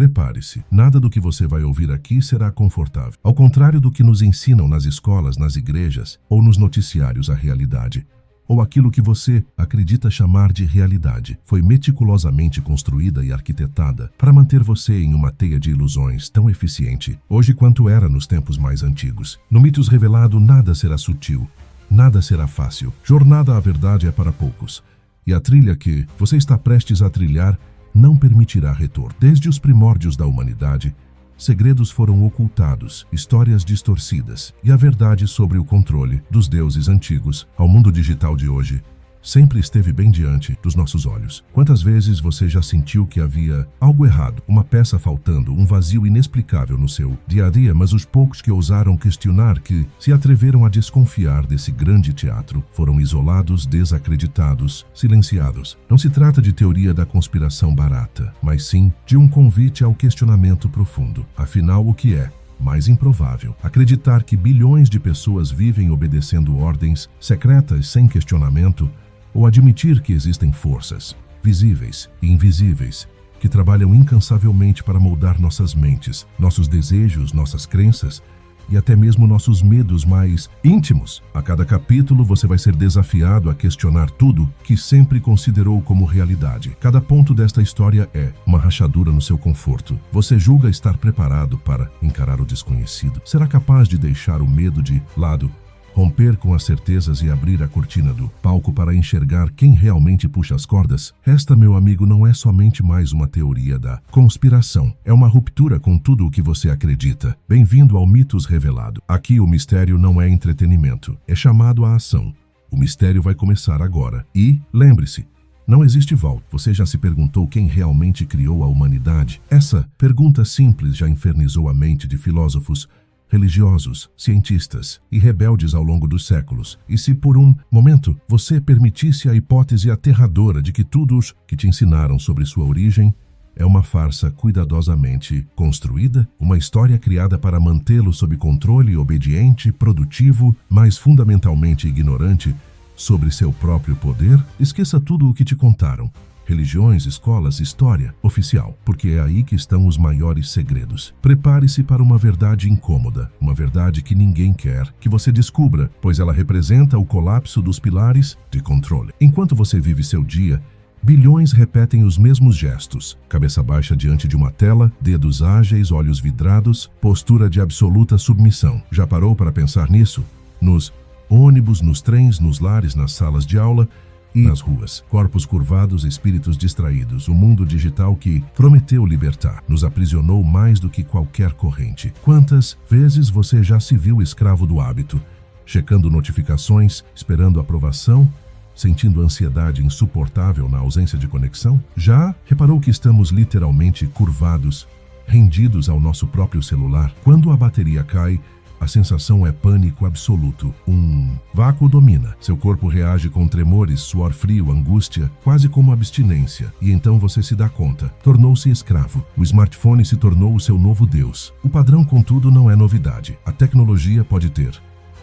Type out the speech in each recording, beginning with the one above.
Prepare-se. Nada do que você vai ouvir aqui será confortável. Ao contrário do que nos ensinam nas escolas, nas igrejas ou nos noticiários, a realidade, ou aquilo que você acredita chamar de realidade, foi meticulosamente construída e arquitetada para manter você em uma teia de ilusões tão eficiente hoje quanto era nos tempos mais antigos. No Mitos Revelado, nada será sutil, nada será fácil. Jornada à verdade é para poucos, e a trilha que você está prestes a trilhar não permitirá retorno. Desde os primórdios da humanidade, segredos foram ocultados, histórias distorcidas, e a verdade sobre o controle dos deuses antigos ao mundo digital de hoje sempre esteve bem diante dos nossos olhos. Quantas vezes você já sentiu que havia algo errado, uma peça faltando, um vazio inexplicável no seu dia a dia, mas os poucos que ousaram questionar, que se atreveram a desconfiar desse grande teatro, foram isolados, desacreditados, silenciados. Não se trata de teoria da conspiração barata, mas sim de um convite ao questionamento profundo. Afinal, o que é mais improvável? Acreditar que bilhões de pessoas vivem obedecendo ordens secretas sem questionamento, ou admitir que existem forças, visíveis e invisíveis, que trabalham incansavelmente para moldar nossas mentes, nossos desejos, nossas crenças e até mesmo nossos medos mais íntimos. A cada capítulo você vai ser desafiado a questionar tudo que sempre considerou como realidade. Cada ponto desta história é uma rachadura no seu conforto. Você julga estar preparado para encarar o desconhecido? Será capaz de deixar o medo de lado, romper com as certezas e abrir a cortina do palco para enxergar quem realmente puxa as cordas? Esta, meu amigo, não é somente mais uma teoria da conspiração. É uma ruptura com tudo o que você acredita. Bem-vindo ao Mitos Revelado. Aqui o mistério não é entretenimento, é chamado à ação. O mistério vai começar agora. E, lembre-se, não existe volta. Você já se perguntou quem realmente criou a humanidade? Essa pergunta simples já infernizou a mente de filósofos, religiosos, cientistas e rebeldes ao longo dos séculos. E se por um momento você permitisse a hipótese aterradora de que tudo o que te ensinaram sobre sua origem é uma farsa cuidadosamente construída, uma história criada para mantê-lo sob controle, obediente, produtivo, mas fundamentalmente ignorante sobre seu próprio poder, esqueça tudo o que te contaram. Religiões, escolas, história oficial, porque é aí que estão os maiores segredos. Prepare-se para uma verdade incômoda, uma verdade que ninguém quer que você descubra, pois ela representa o colapso dos pilares de controle. Enquanto você vive seu dia, bilhões repetem os mesmos gestos: cabeça baixa diante de uma tela, dedos ágeis, olhos vidrados, postura de absoluta submissão. Já parou para pensar nisso? Nos ônibus, nos trens, nos lares, nas salas de aula e nas ruas. Corpos curvados, espíritos distraídos. O mundo digital que prometeu libertar nos aprisionou mais do que qualquer corrente. Quantas vezes você já se viu escravo do hábito, checando notificações, esperando aprovação, sentindo ansiedade insuportável na ausência de conexão? Já reparou que estamos literalmente curvados, rendidos ao nosso próprio celular? Quando a bateria cai, a sensação é pânico absoluto. Um vácuo domina. Seu corpo reage com tremores, suor frio, angústia, quase como abstinência. E então você se dá conta. Tornou-se escravo. O smartphone se tornou o seu novo Deus. O padrão, contudo, não é novidade. A tecnologia pode ter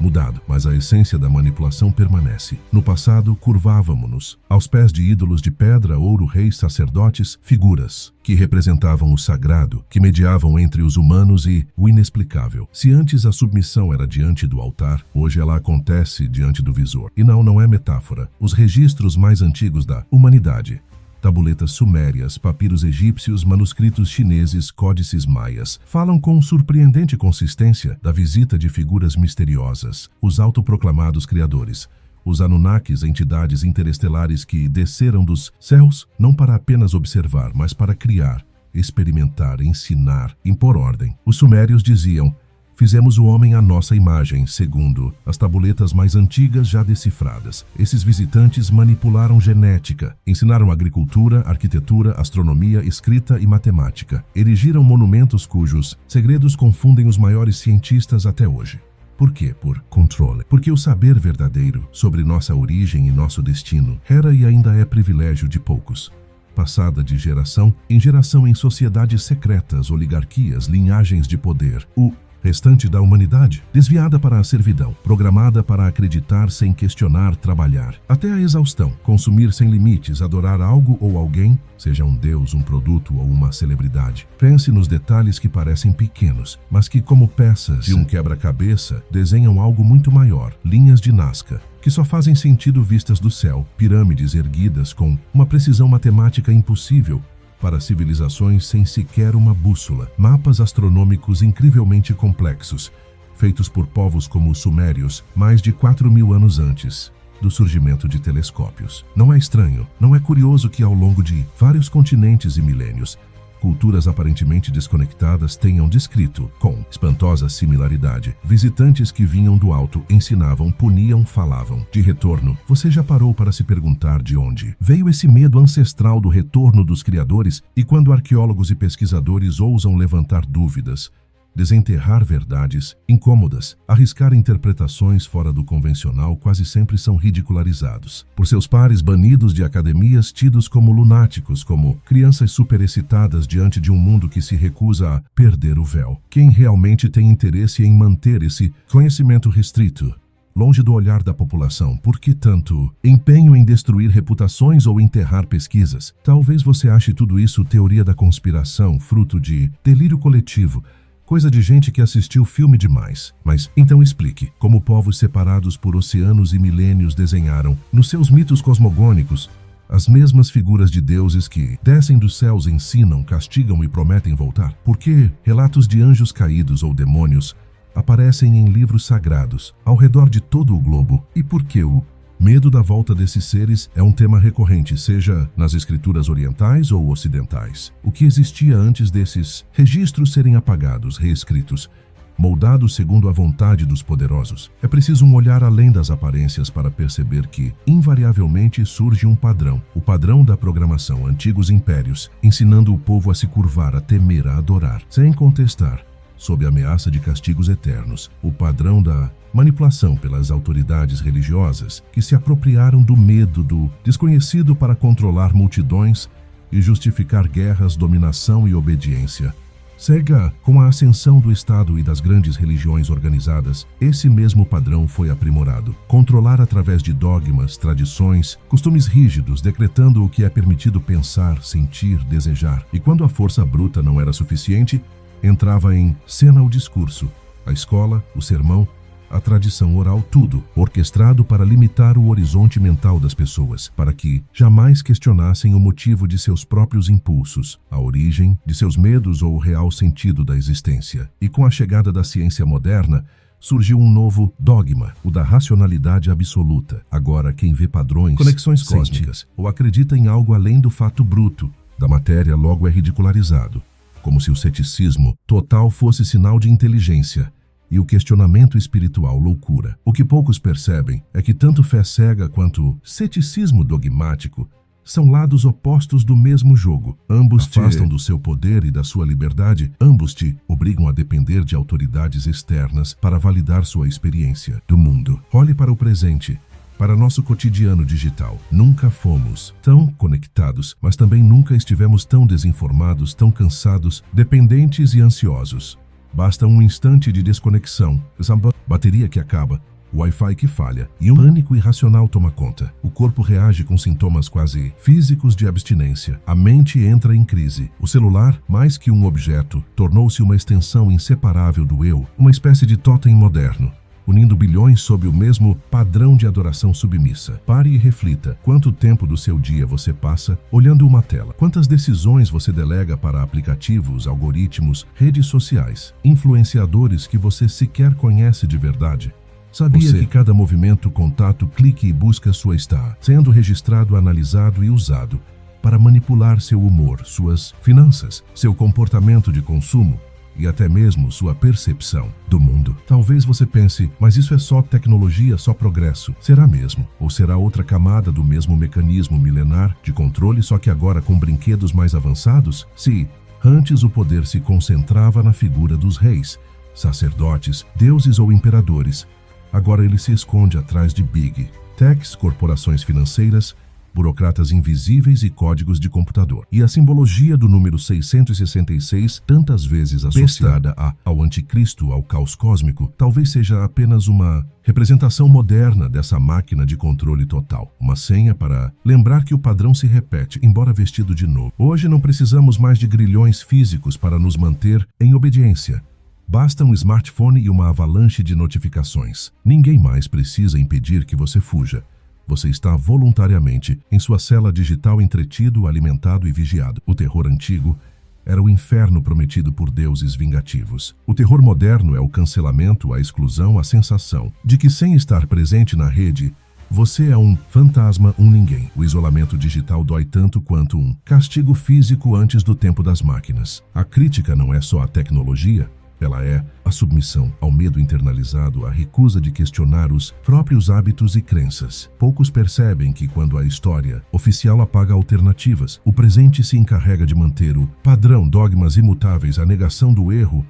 mudado, mas a essência da manipulação permanece. No passado, curvávamo-nos aos pés de ídolos de pedra, ouro, reis, sacerdotes, figuras que representavam o sagrado, que mediavam entre os humanos e o inexplicável. Se antes a submissão era diante do altar, hoje ela acontece diante do visor. E não é metáfora. Os registros mais antigos da humanidade, tabuletas sumérias, papiros egípcios, manuscritos chineses, códices maias, falam com surpreendente consistência da visita de figuras misteriosas, os autoproclamados criadores, os Anunnakis, entidades interestelares que desceram dos céus não para apenas observar, mas para criar, experimentar, ensinar, impor ordem. Os sumérios diziam: fizemos o homem à nossa imagem, segundo as tabuletas mais antigas já decifradas. Esses visitantes manipularam genética, ensinaram agricultura, arquitetura, astronomia, escrita e matemática. Erigiram monumentos cujos segredos confundem os maiores cientistas até hoje. Por quê? Por controle. Porque o saber verdadeiro sobre nossa origem e nosso destino era e ainda é privilégio de poucos. Passada de geração em sociedades secretas, oligarquias, linhagens de poder. O restante da humanidade, desviada para a servidão, programada para acreditar sem questionar, trabalhar, até a exaustão, consumir sem limites, adorar algo ou alguém, seja um deus, um produto ou uma celebridade. Pense nos detalhes que parecem pequenos, mas que, como peças de um quebra-cabeça, desenham algo muito maior, linhas de Nazca, que só fazem sentido vistas do céu, pirâmides erguidas com uma precisão matemática impossível para civilizações sem sequer uma bússola, mapas astronômicos incrivelmente complexos, feitos por povos como os sumérios mais de 4.000 anos antes do surgimento de telescópios. Não é estranho, não é curioso que ao longo de vários continentes e milênios, culturas aparentemente desconectadas tenham descrito, com espantosa similaridade, visitantes que vinham do alto, ensinavam, puniam, falavam. De retorno, você já parou para se perguntar de onde veio esse medo ancestral do retorno dos criadores? E quando arqueólogos e pesquisadores ousam levantar dúvidas, desenterrar verdades incômodas, arriscar interpretações fora do convencional, quase sempre são ridicularizados por seus pares, banidos de academias, tidos como lunáticos, como crianças superexcitadas diante de um mundo que se recusa a perder o véu. Quem realmente tem interesse em manter esse conhecimento restrito, longe do olhar da população? Por que tanto empenho em destruir reputações ou enterrar pesquisas? Talvez você ache tudo isso teoria da conspiração, fruto de delírio coletivo, coisa de gente que assistiu filme demais. Mas então explique como povos separados por oceanos e milênios desenharam, nos seus mitos cosmogônicos, as mesmas figuras de deuses que descem dos céus, ensinam, castigam e prometem voltar. Por que relatos de anjos caídos ou demônios aparecem em livros sagrados ao redor de todo o globo? E por que o medo da volta desses seres é um tema recorrente, seja nas escrituras orientais ou ocidentais? O que existia antes desses registros serem apagados, reescritos, moldados segundo a vontade dos poderosos? É preciso um olhar além das aparências para perceber que, invariavelmente, surge um padrão, o padrão da programação, antigos impérios, ensinando o povo a se curvar, a temer, a adorar, sem contestar, sob a ameaça de castigos eternos, o padrão da manipulação pelas autoridades religiosas que se apropriaram do medo do desconhecido para controlar multidões e justificar guerras, dominação e obediência. Cega com a ascensão do Estado e das grandes religiões organizadas, esse mesmo padrão foi aprimorado. Controlar através de dogmas, tradições, costumes rígidos, decretando o que é permitido pensar, sentir, desejar. E quando a força bruta não era suficiente, entrava em cena o discurso, a escola, o sermão, a tradição oral, tudo orquestrado para limitar o horizonte mental das pessoas, para que jamais questionassem o motivo de seus próprios impulsos, a origem de seus medos ou o real sentido da existência. E com a chegada da ciência moderna, surgiu um novo dogma, o da racionalidade absoluta. Agora, quem vê padrões, conexões cósmicas, ou acredita em algo além do fato bruto da matéria, logo é ridicularizado, como se o ceticismo total fosse sinal de inteligência e o questionamento espiritual loucura. O que poucos percebem é que tanto fé cega quanto ceticismo dogmático são lados opostos do mesmo jogo. Ambos te afastam do seu poder e da sua liberdade, ambos te obrigam a depender de autoridades externas para validar sua experiência do mundo. Olhe para o presente, para nosso cotidiano digital. Nunca fomos tão conectados, mas também nunca estivemos tão desinformados, tão cansados, dependentes e ansiosos. Basta um instante de desconexão, essa bateria que acaba, o Wi-Fi que falha e um pânico irracional toma conta. O corpo reage com sintomas quase físicos de abstinência. A mente entra em crise. O celular, mais que um objeto, tornou-se uma extensão inseparável do eu, uma espécie de tótem moderno, unindo bilhões sob o mesmo padrão de adoração submissa. Pare e reflita. Quanto tempo do seu dia você passa olhando uma tela? Quantas decisões você delega para aplicativos, algoritmos, redes sociais, influenciadores que você sequer conhece de verdade? Sabia que cada movimento, contato, clique e busca sua está sendo registrado, analisado e usado para manipular seu humor, suas finanças, seu comportamento de consumo e até mesmo sua percepção do mundo? Talvez você pense, mas isso é só tecnologia, só progresso. Será mesmo? Ou será outra camada do mesmo mecanismo milenar de controle, só que agora com brinquedos mais avançados? Se antes o poder se concentrava na figura dos reis, sacerdotes, deuses ou imperadores, agora ele se esconde atrás de Big Techs, corporações financeiras, burocratas invisíveis e códigos de computador. E a simbologia do número 666, tantas vezes associada ao anticristo, ao caos cósmico, talvez seja apenas uma representação moderna dessa máquina de controle total. Uma senha para lembrar que o padrão se repete, embora vestido de novo. Hoje não precisamos mais de grilhões físicos para nos manter em obediência. Basta um smartphone e uma avalanche de notificações. Ninguém mais precisa impedir que você fuja. Você está voluntariamente em sua cela digital entretido, alimentado e vigiado. O terror antigo era o inferno prometido por deuses vingativos. O terror moderno é o cancelamento, a exclusão, a sensação de que, sem estar presente na rede, você é um fantasma, um ninguém. O isolamento digital dói tanto quanto um castigo físico antes do tempo das máquinas. A crítica não é só a tecnologia, ela é a submissão ao medo internalizado, a recusa de questionar os próprios hábitos e crenças. Poucos percebem que quando a história oficial apaga alternativas, o presente se encarrega de manter o padrão, dogmas imutáveis, a negação do erro,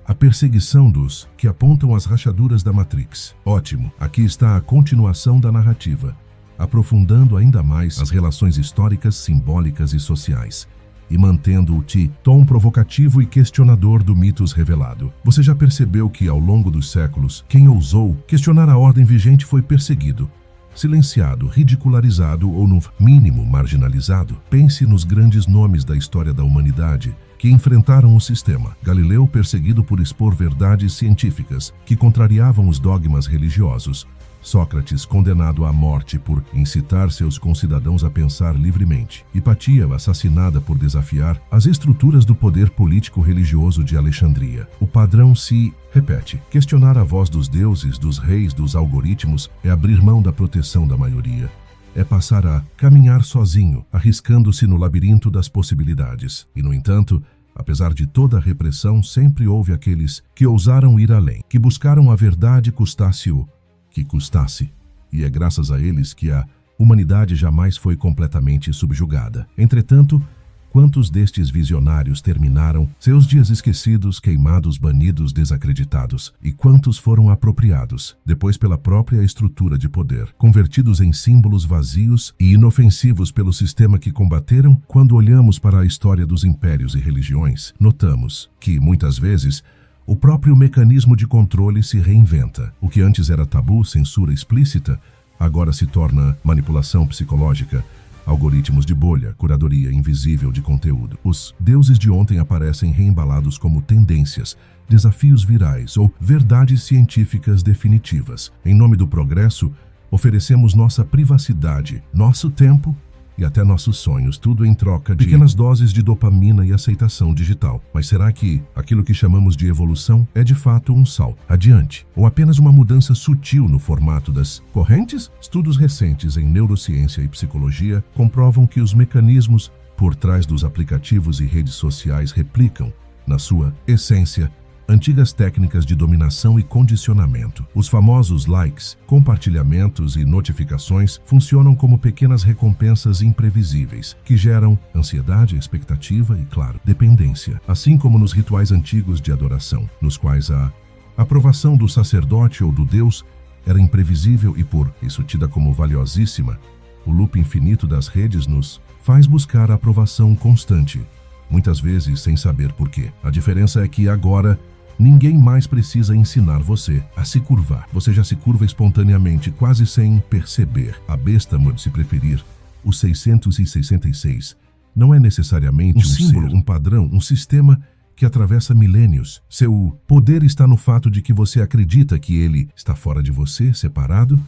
a perseguição dos que apontam as rachaduras da Matrix. Ótimo, aqui está a continuação da narrativa, aprofundando ainda mais as relações históricas, simbólicas e sociais, e mantendo o tom provocativo e questionador do mitos revelado. Você já percebeu que, ao longo dos séculos, quem ousou questionar a ordem vigente foi perseguido, silenciado, ridicularizado ou, no mínimo, marginalizado? Pense nos grandes nomes da história da humanidade que enfrentaram o sistema. Galileu, perseguido por expor verdades científicas que contrariavam os dogmas religiosos. Sócrates, condenado à morte por incitar seus concidadãos a pensar livremente. Hipatia, assassinada por desafiar as estruturas do poder político-religioso de Alexandria. O padrão se repete. Questionar a voz dos deuses, dos reis, dos algoritmos é abrir mão da proteção da maioria. É passar a caminhar sozinho, arriscando-se no labirinto das possibilidades. E, no entanto, apesar de toda a repressão, sempre houve aqueles que ousaram ir além, que buscaram a verdade custasse o que custasse, e é graças a eles que a humanidade jamais foi completamente subjugada. Entretanto, quantos destes visionários terminaram seus dias esquecidos, queimados, banidos, desacreditados? E quantos foram apropriados, depois pela própria estrutura de poder, convertidos em símbolos vazios e inofensivos pelo sistema que combateram? Quando olhamos para a história dos impérios e religiões, notamos que, muitas vezes, o próprio mecanismo de controle se reinventa. O que antes era tabu, censura explícita, agora se torna manipulação psicológica, algoritmos de bolha, curadoria invisível de conteúdo. Os deuses de ontem aparecem reembalados como tendências, desafios virais ou verdades científicas definitivas. Em nome do progresso, oferecemos nossa privacidade, nosso tempo e até nossos sonhos, tudo em troca de pequenas doses de dopamina e aceitação digital. Mas será que aquilo que chamamos de evolução é de fato um salto adiante? Ou apenas uma mudança sutil no formato das correntes? Estudos recentes em neurociência e psicologia comprovam que os mecanismos por trás dos aplicativos e redes sociais replicam, na sua essência, antigas técnicas de dominação e condicionamento. Os famosos likes, compartilhamentos e notificações funcionam como pequenas recompensas imprevisíveis, que geram ansiedade, expectativa e, claro, dependência. Assim como nos rituais antigos de adoração, nos quais a aprovação do sacerdote ou do deus era imprevisível e, por isso tida como valiosíssima, o loop infinito das redes nos faz buscar a aprovação constante, muitas vezes sem saber por quê. A diferença é que agora ninguém mais precisa ensinar você a se curvar. Você já se curva espontaneamente, quase sem perceber. A besta, se preferir, o 666, não é necessariamente um símbolo, um padrão, um sistema que atravessa milênios. Seu poder está no fato de que você acredita que ele está fora de você, separado,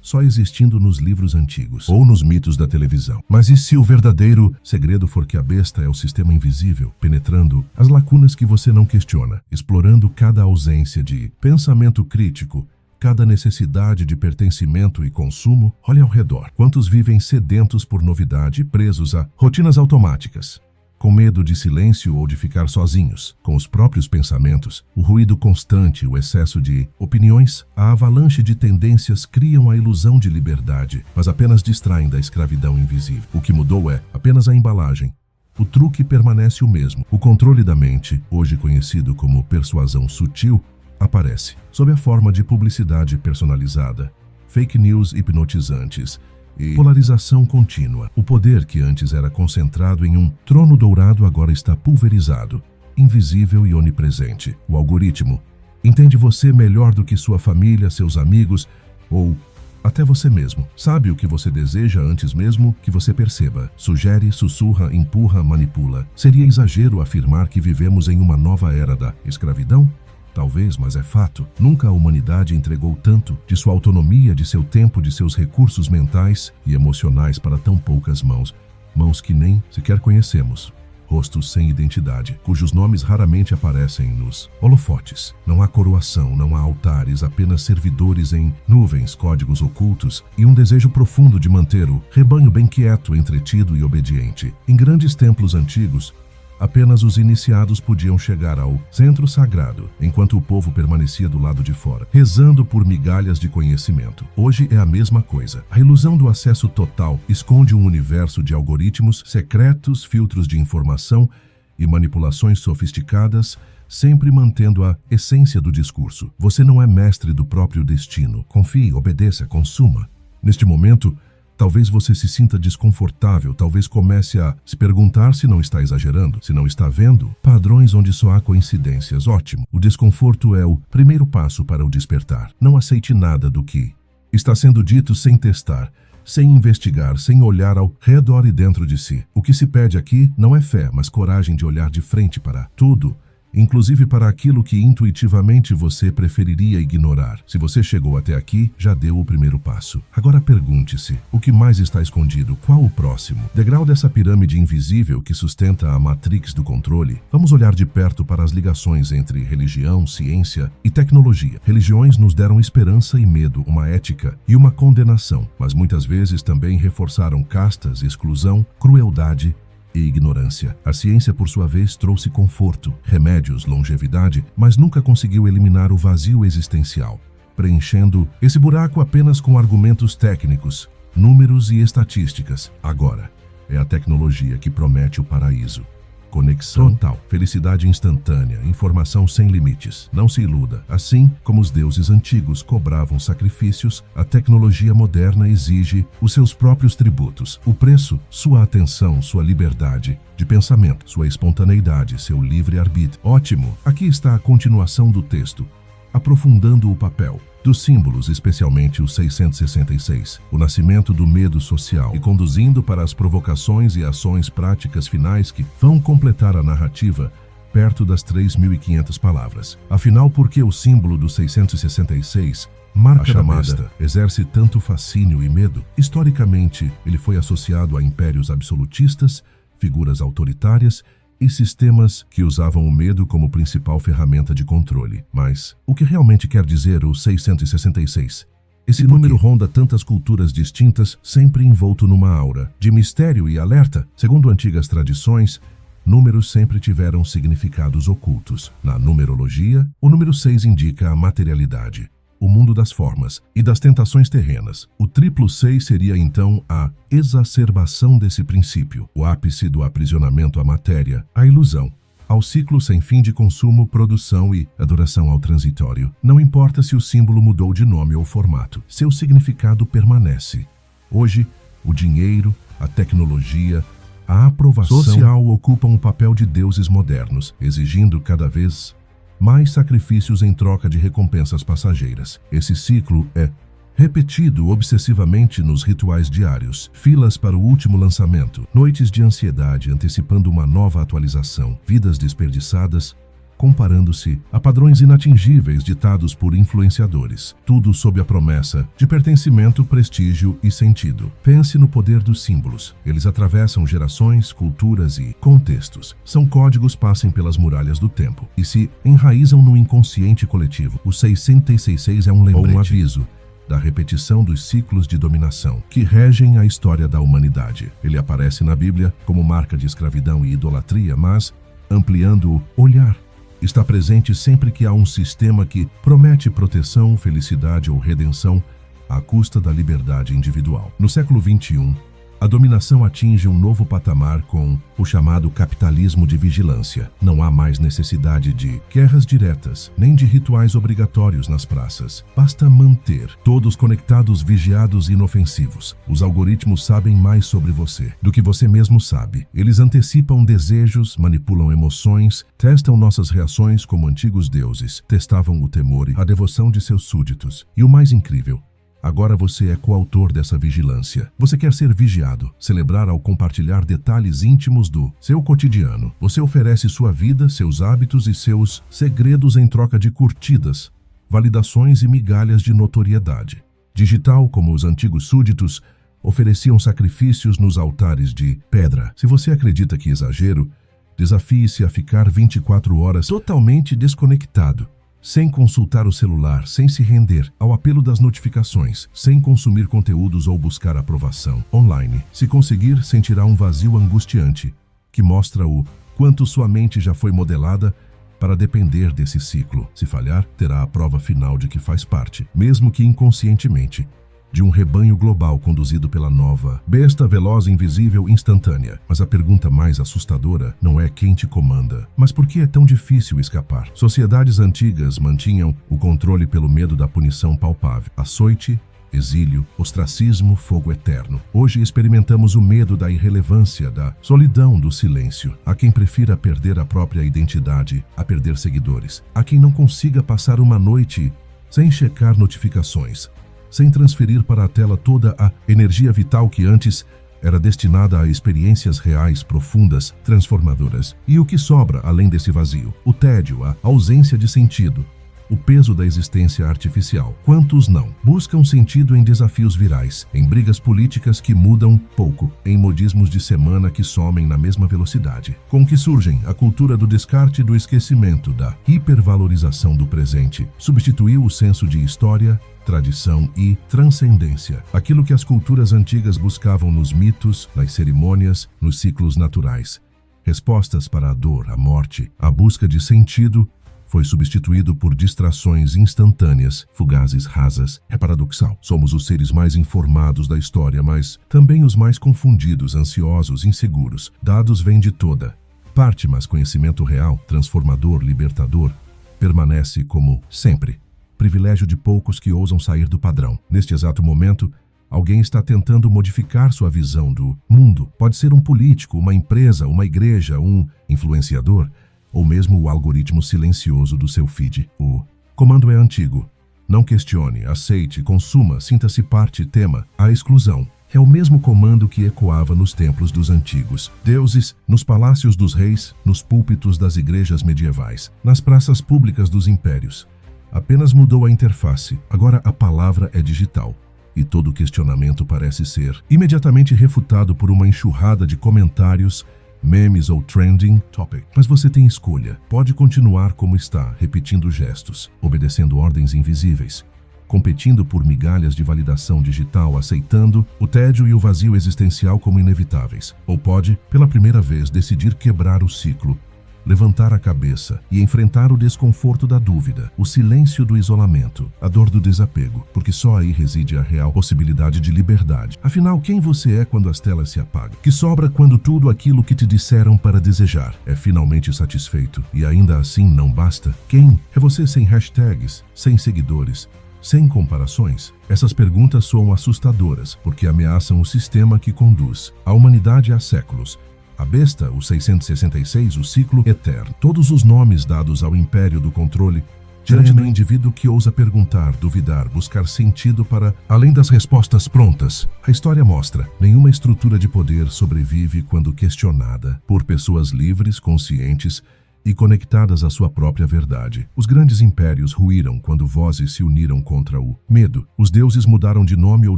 só existindo nos livros antigos ou nos mitos da televisão. Mas e se o verdadeiro segredo for que a besta é o sistema invisível, penetrando as lacunas que você não questiona, explorando cada ausência de pensamento crítico, cada necessidade de pertencimento e consumo? Olhe ao redor. Quantos vivem sedentos por novidade, presos a rotinas automáticas, com medo de silêncio ou de ficar sozinhos, com os próprios pensamentos? O ruído constante, o excesso de opiniões, a avalanche de tendências criam a ilusão de liberdade, mas apenas distraem da escravidão invisível. O que mudou é apenas a embalagem. O truque permanece o mesmo. O controle da mente, hoje conhecido como persuasão sutil, aparece sob a forma de publicidade personalizada, fake news hipnotizantes e polarização contínua. O poder que antes era concentrado em um trono dourado agora está pulverizado, invisível e onipresente. O algoritmo entende você melhor do que sua família, seus amigos ou até você mesmo. Sabe o que você deseja antes mesmo que você perceba. Sugere, sussurra, empurra, manipula. Seria exagero afirmar que vivemos em uma nova era da escravidão? Talvez, mas é fato. Nunca a humanidade entregou tanto de sua autonomia, de seu tempo, de seus recursos mentais e emocionais para tão poucas mãos. Mãos que nem sequer conhecemos. Rostos sem identidade, cujos nomes raramente aparecem nos holofotes. Não há coroação, não há altares, apenas servidores em nuvens, códigos ocultos e um desejo profundo de manter o rebanho bem quieto, entretido e obediente. Em grandes templos antigos, apenas os iniciados podiam chegar ao centro sagrado, enquanto o povo permanecia do lado de fora, rezando por migalhas de conhecimento. Hoje é a mesma coisa. A ilusão do acesso total esconde um universo de algoritmos secretos, filtros de informação e manipulações sofisticadas, sempre mantendo a essência do discurso. Você não é mestre do próprio destino. Confie, obedeça, consuma. Neste momento, talvez você se sinta desconfortável, talvez comece a se perguntar se não está exagerando, se não está vendo padrões onde só há coincidências. Ótimo. O desconforto é o primeiro passo para o despertar. Não aceite nada do que está sendo dito sem testar, sem investigar, sem olhar ao redor e dentro de si. O que se pede aqui não é fé, mas coragem de olhar de frente para tudo, inclusive para aquilo que intuitivamente você preferiria ignorar. Se você chegou até aqui, já deu o primeiro passo. Agora pergunte-se, o que mais está escondido? Qual o próximo degrau dessa pirâmide invisível que sustenta a matrix do controle? Vamos olhar de perto para as ligações entre religião, ciência e tecnologia. Religiões nos deram esperança e medo, uma ética e uma condenação, mas muitas vezes também reforçaram castas, exclusão, crueldade e ignorância. A ciência, por sua vez, trouxe conforto, remédios, longevidade, mas nunca conseguiu eliminar o vazio existencial, preenchendo esse buraco apenas com argumentos técnicos, números e estatísticas. Agora, é a tecnologia que promete o paraíso. Conexão total, felicidade instantânea, informação sem limites. Não se iluda. Assim como os deuses antigos cobravam sacrifícios, a tecnologia moderna exige os seus próprios tributos. O preço, sua atenção, sua liberdade de pensamento, sua espontaneidade, seu livre-arbítrio. Ótimo! Aqui está a continuação do texto, aprofundando o papel dos símbolos, especialmente os 666, o nascimento do medo social e conduzindo para as provocações e ações práticas finais que vão completar a narrativa perto das 3.500 palavras. Afinal, por que o símbolo do 666, marca da besta, exerce tanto fascínio e medo? Historicamente, ele foi associado a impérios absolutistas, figuras autoritárias e sistemas que usavam o medo como principal ferramenta de controle. Mas o que realmente quer dizer o 666? Esse número ronda tantas culturas distintas, sempre envolto numa aura de mistério e alerta. Segundo antigas tradições, números sempre tiveram significados ocultos. Na numerologia, o número 6 indica a materialidade, o mundo das formas e das tentações terrenas. O triplo 6 seria então a exacerbação desse princípio, o ápice do aprisionamento à matéria, à ilusão, ao ciclo sem fim de consumo, produção e adoração ao transitório. Não importa se o símbolo mudou de nome ou formato, seu significado permanece. Hoje, o dinheiro, a tecnologia, a aprovação social ocupam o papel de deuses modernos, exigindo cada vez mais sacrifícios em troca de recompensas passageiras. Esse ciclo é repetido obsessivamente nos rituais diários, filas para o último lançamento, noites de ansiedade antecipando uma nova atualização, vidas desperdiçadas, comparando-se a padrões inatingíveis ditados por influenciadores, tudo sob a promessa de pertencimento, prestígio e sentido. Pense no poder dos símbolos. Eles atravessam gerações, culturas e contextos. São códigos passam pelas muralhas do tempo e se enraizam no inconsciente coletivo. O 666 é um lembrete, ou um aviso da repetição dos ciclos de dominação que regem a história da humanidade. Ele aparece na Bíblia como marca de escravidão e idolatria, mas, ampliando o olhar, está presente sempre que há um sistema que promete proteção, felicidade ou redenção à custa da liberdade individual. No século XXI, A dominação atinge um novo patamar com o chamado capitalismo de vigilância. Não há mais necessidade de guerras diretas, nem de rituais obrigatórios nas praças. Basta manter todos conectados, vigiados e inofensivos. Os algoritmos sabem mais sobre você do que você mesmo sabe. Eles antecipam desejos, manipulam emoções, testam nossas reações como antigos deuses, testavam o temor e a devoção de seus súditos. E o mais incrível, agora você é coautor dessa vigilância. Você quer ser vigiado, celebrar ao compartilhar detalhes íntimos do seu cotidiano. Você oferece sua vida, seus hábitos e seus segredos em troca de curtidas, validações e migalhas de notoriedade. Digital, como os antigos súditos, ofereciam sacrifícios nos altares de pedra. Se você acredita que exagero, desafie-se a ficar 24 horas totalmente desconectado, sem consultar o celular, sem se render ao apelo das notificações, sem consumir conteúdos ou buscar aprovação online. Se conseguir, sentirá um vazio angustiante, que mostra o quanto sua mente já foi modelada para depender desse ciclo. Se falhar, terá a prova final de que faz parte, mesmo que inconscientemente, de um rebanho global conduzido pela nova besta veloz, invisível, instantânea. Mas a pergunta mais assustadora não é quem te comanda, mas por que é tão difícil escapar? Sociedades antigas mantinham o controle pelo medo da punição palpável. Açoite, exílio, ostracismo, fogo eterno. Hoje experimentamos o medo da irrelevância, da solidão, do silêncio. Há quem prefira perder a própria identidade a perder seguidores. Há quem não consiga passar uma noite sem checar notificações, sem transferir para a tela toda a energia vital que antes era destinada a experiências reais, profundas, transformadoras. E o que sobra além desse vazio? O tédio, a ausência de sentido, o peso da existência artificial. Quantos não buscam sentido em desafios virais, em brigas políticas que mudam pouco, em modismos de semana que somem na mesma velocidade? Com que surgem a cultura do descarte e do esquecimento, da hipervalorização do presente. Substituiu o senso de história, tradição e transcendência. Aquilo que as culturas antigas buscavam nos mitos, nas cerimônias, nos ciclos naturais. Respostas para a dor, a morte, a busca de sentido, foi substituído por distrações instantâneas, fugazes, rasas. É paradoxal. Somos os seres mais informados da história, mas também os mais confundidos, ansiosos, inseguros. Dados vêm de toda parte, mas conhecimento real, transformador, libertador, permanece como sempre. Privilégio de poucos que ousam sair do padrão. Neste exato momento, alguém está tentando modificar sua visão do mundo. Pode ser um político, uma empresa, uma igreja, um influenciador, ou mesmo o algoritmo silencioso do seu feed. O comando é antigo. Não questione, aceite, consuma, sinta-se parte, tema. A exclusão é o mesmo comando que ecoava nos templos dos antigos deuses, nos palácios dos reis, nos púlpitos das igrejas medievais, nas praças públicas dos impérios. Apenas mudou a interface. Agora a palavra é digital. E todo questionamento parece ser imediatamente refutado por uma enxurrada de comentários, memes ou trending topic. Mas você tem escolha. Pode continuar como está, repetindo gestos, obedecendo ordens invisíveis, competindo por migalhas de validação digital, aceitando o tédio e o vazio existencial como inevitáveis. Ou pode, pela primeira vez, decidir quebrar o ciclo, levantar a cabeça e enfrentar o desconforto da dúvida, o silêncio do isolamento, a dor do desapego, porque só aí reside a real possibilidade de liberdade. Afinal, quem você é quando as telas se apagam? Que sobra quando tudo aquilo que te disseram para desejar é finalmente satisfeito e ainda assim não basta? Quem é você sem hashtags, sem seguidores, sem comparações? Essas perguntas soam assustadoras porque ameaçam o sistema que conduz a humanidade há séculos. A besta, o 666, o ciclo eterno. Todos os nomes dados ao império do controle diante do indivíduo que ousa perguntar, duvidar, buscar sentido para além das respostas prontas. A história mostra, nenhuma estrutura de poder sobrevive quando questionada por pessoas livres, conscientes e conectadas à sua própria verdade. Os grandes impérios ruíram quando vozes se uniram contra o medo. Os deuses mudaram de nome ou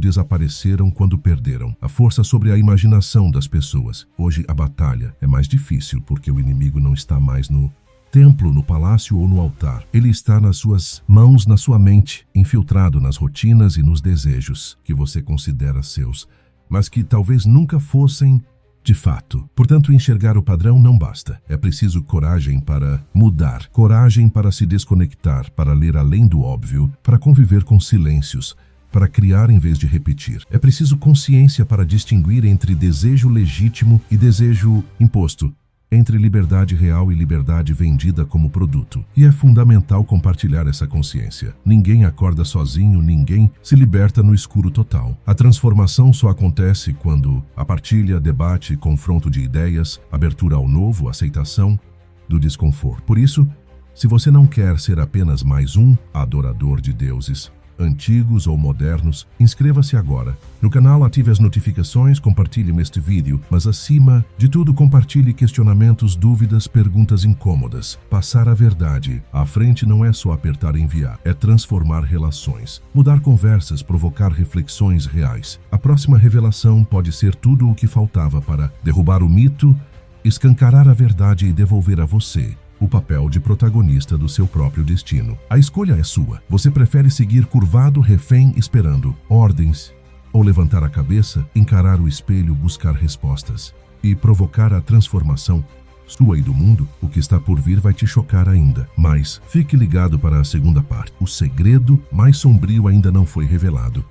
desapareceram quando perderam a força sobre a imaginação das pessoas. Hoje a batalha é mais difícil porque o inimigo não está mais no templo, no palácio ou no altar. Ele está nas suas mãos, na sua mente, infiltrado nas rotinas e nos desejos que você considera seus, mas que talvez nunca fossem de fato. Portanto, enxergar o padrão não basta. É preciso coragem para mudar, coragem para se desconectar, para ler além do óbvio, para conviver com silêncios, para criar em vez de repetir. É preciso consciência para distinguir entre desejo legítimo e desejo imposto, entre liberdade real e liberdade vendida como produto. E é fundamental compartilhar essa consciência. Ninguém acorda sozinho, ninguém se liberta no escuro total. A transformação só acontece quando a partilha, debate, confronto de ideias, abertura ao novo, aceitação do desconforto. Por isso, se você não quer ser apenas mais um adorador de deuses, antigos ou modernos, inscreva-se agora no canal, ative as notificações, compartilhe este vídeo, mas acima de tudo compartilhe questionamentos, dúvidas, perguntas incômodas. Passar a verdade à frente não é só apertar enviar, é transformar relações, mudar conversas, provocar reflexões reais. A próxima revelação pode ser tudo o que faltava para derrubar o mito, escancarar a verdade e devolver a você o papel de protagonista do seu próprio destino. A escolha é sua. Você prefere seguir curvado, refém, esperando ordens, ou levantar a cabeça, encarar o espelho, buscar respostas e provocar a transformação sua e do mundo? O que está por vir vai te chocar ainda. Mas fique ligado para a segunda parte. O segredo mais sombrio ainda não foi revelado.